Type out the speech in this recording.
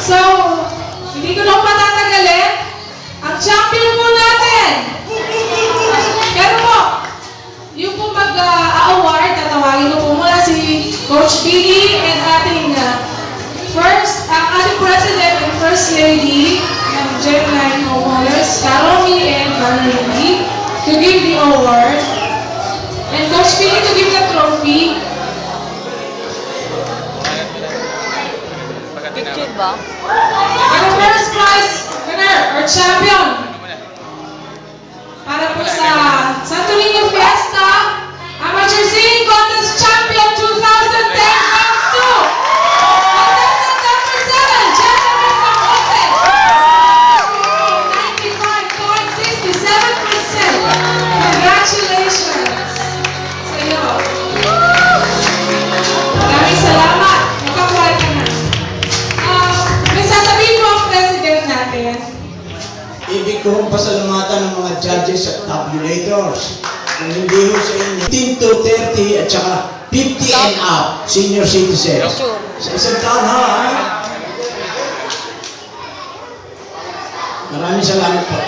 So, hindi ko na patatagalin. Ang champion po natin. Pero po, yung po mag-award, tatawagin ko po muna si Coach Billy and ating ating President and First Lady ng Gemini Homeowners, Karomi and Valerie, to give the award. And Coach Billy to give the trophy. Picture ba? Ang first prize winner or champion para po sa Santo Niño Fiesta Amateur Singing Contest Champion 2010 comes to contestant number 7, Jennifer Camote. 95.67%. Congratulations sa iyo. Maraming salamat. Makakuha ka na. May sasabihin po ang president natin. Ibig kong pasalamatan ng mga judges at tabulators. Kung hindi ho sa inyo, 18 to 30 at saka 50 and up, senior citizens. Sa isang taon ha. Maraming salamat po.